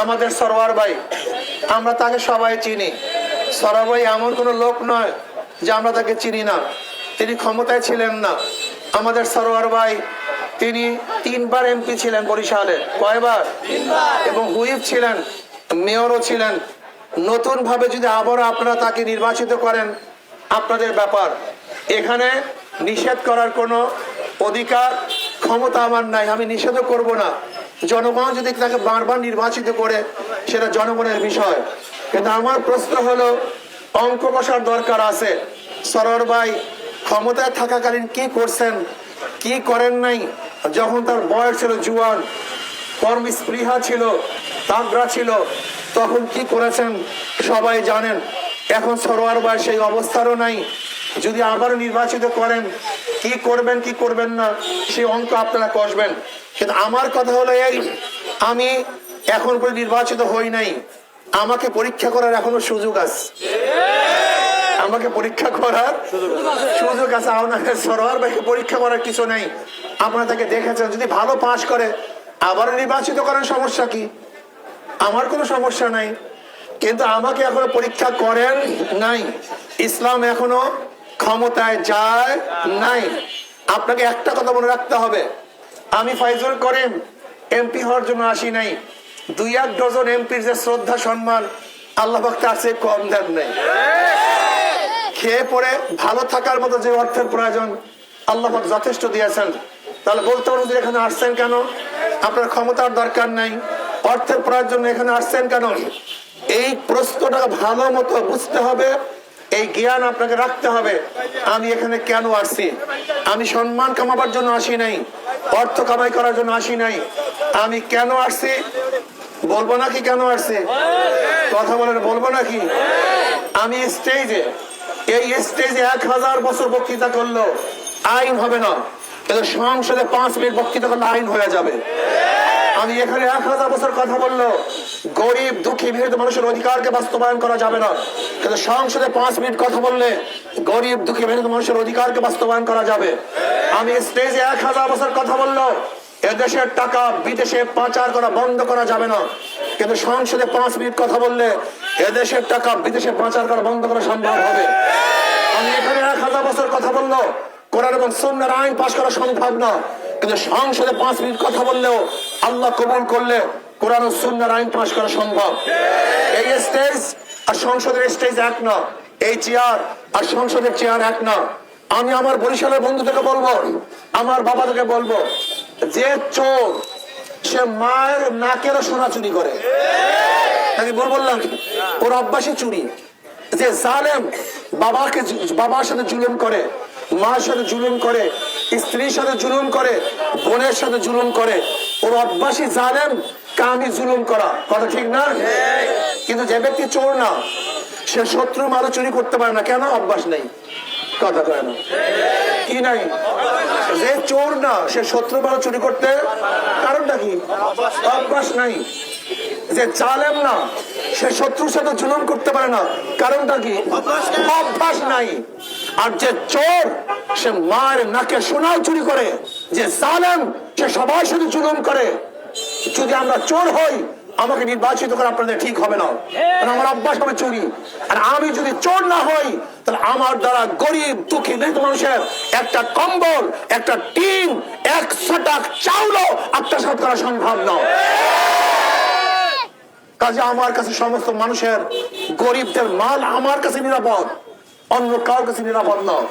আমাদের সরওয়ার ভাই, আমরা তাকে সবাই চিনি। সরওয়ার ভাই এমন কোনো লোক নয় যে আমরা তাকে চিনি না। তিনি ক্ষমতায় ছিলেন না। আমাদের সরওয়ার ভাই তিনি 3 বার এমপি ছিলেন বরিশালে। কয়বার? এবং হুইপ ছিলেন, মেয়রও ছিলেন। নতুন ভাবে যদি আবার আপনারা তাকে নির্বাচিত করেন, আপনাদের ব্যাপার। এখানে নিষেধ করার কোনো অধিকার ক্ষমতা আমার নাই, আমি নিষেধও করব না। জনগণ যদি তাকে বারবার নির্বাচিত করে, সেটা জনগণের বিষয়। কিন্তু আমার প্রশ্ন হলো, অঙ্ক কষার দরকার আছে। সরওয়ার ভাই ক্ষমতায় থাকাকালীন কি করছেন, কি করেন নাই? যখন তার বয়স ছিল জুয়ান, কর্মস্পৃহা ছিল, তাগড়া ছিল, তখন কি করেছেন সবাই জানেন। এখন সরওয়ার ভাই সেই অবস্থারও নাই। যদি আবার নির্বাচিত করেন, কি করবেন কি করবেন না সেই অঙ্ক আপনারা কষবেন। কিন্তু আমার কথা হলো এই, আমি এখন পরে নির্বাচিত হই নাই, আমাকে পরীক্ষা করার এখনো সুযোগ আছে। আমাকে পরীক্ষা করার সুযোগ আছে। আপনাদের সরওয়ার ভাইকে পরীক্ষা করার কিছু নেই। আপনারা তাকে দেখেছেন, যদি ভালো পাশ করে আবার নির্বাচিত করেন, সমস্যা কি? আমার কোনো সমস্যা নাই। কিন্তু আমাকে এখনো পরীক্ষা করেন নাই। ইসলাম এখনো ক্ষমতায় যায় নাই। আপনাকে একটা কথা মনে রাখতে হবে, আমি ফাইজুল করিম এমপি হওয়ার জন্য আসি নাই। 2-1 ডজন এমপির যে শ্রদ্ধা সম্মান আল্লাহ পাক তার চেয়ে কম দেন নাই। খেয়ে পড়ে ভালো থাকার মতো যে অর্থের প্রয়োজন আল্লাহ পাক যথেষ্ট দিয়েছেন। তাহলে বলতে পারবো যে এখানে আসছেন কেন? আপনার ক্ষমতার দরকার নাই, অর্থের প্রয়োজন এখানে আসছেন কেন? এই প্রশ্নটা ভালো মতো বুঝতে হবে, এই জ্ঞান আপনাকে রাখতে হবে। আমি এখানে কেন আসছি? আমি সম্মান কামাবার জন্য আসি নাই, অর্থ কামাই করার জন্য আসি নাই। আমি কেন আসছি বলবো নাকি? কেন আসছি কথা বলেন, বলবো নাকি? আমি স্টেজে, এই স্টেজে 1000 বছর বক্তৃতা করলো আইন হবে না, কিন্তু সংসদে 5 মিনিট বক্তৃতা করলে আইন হয়ে যাবে। আমি এখানে 1000 বছর কথা বললো গরিব দুঃখী বিরোধী মানুষের অধিকারকে বাস্তবায়ন করা যাবে না, কিন্তু সংসদে 5 মিনিট কথা বললে গরিব দুঃখী বিরোধী মানুষের অধিকারকে বাস্তবায়ন করা যাবে। আমি স্টেজে 1000 বছর কথা বললো এদেশের টাকা বিদেশে পাচার করা বন্ধ করা যাবে না, কিন্তু সংসদে 5 মিনিট কথা বললে এদেশের টাকা বিদেশে পাচার করা বন্ধ করা সম্ভব হবে। আমি এখানে 1000 বছর কথা বললো কোরআন এবং সুন্নাহর আইন পাশ করা সম্ভব না, কিন্তু সংসদে 5 মিনিট কথা বললেও আল্লাহ কবুল করলে কোরআন ও সুন্নাহর আইন পাশ করা সম্ভব। এই স্টেজ আর সংসদের স্টেজ এক না, এই চেয়ার আর সংসদের চেয়ার এক না। আমি আমার বরিশালের বন্ধুদেরকে বলবো, আমার বাবাদেরকে বলবো, যে চোর সে মায়ের নাকেরও সোনা চুরি করে, নাকি ভুল বললাম? ওর অভ্যাসই চুরি। যে জালেম বাবার সাথে জুলুম করে, মার সাথে জুলুম করে, স্ত্রীর সাথে জুলুম করে, বোনের সাথে জুলুম করে, ওর অভ্যাসই জালেম কামি জুলুম করা। কথা ঠিক না? কিন্তু যে ব্যক্তি চোর না, সে শত্রু মারও চুরি করতে পারে না। কেন? অভ্যাস নেই। কথা কয় না কি নাই? যে চোর না, সে শত্রু মারও চুরি করতে, কারণটা কি? অভ্যাস নাই। যে জালেম না, সে শত্রুর সাথে জুলুম করতে পারে না, কারণটা কি? অভ্যাস নাই। আর যে চোর সে মায়ের নাকে সোনাও চুরি করে। যে জালেম সে সবার সাথে জুলুম করে। যদি আমরা চোর হই, আমাকে নির্বাচিত করা আপনাদের ঠিক হবে না, কারণ আমার অভ্যাস হবে চুরি। আর আমি যদি চোর না হই, তাহলে আমার দ্বারা গরিব দুঃখী দরিদ্র মানুষের একটা কম্বল, একটা টিন, 100 টাকা চাউলও আত্মসাৎ করা সম্ভব নয়। কাজে আমার কাছে সমস্ত মানুষের, গরিবদের মাল আমার কাছে নিরাপদ, অন্য কারোর কাছে নিরাপদ নয়।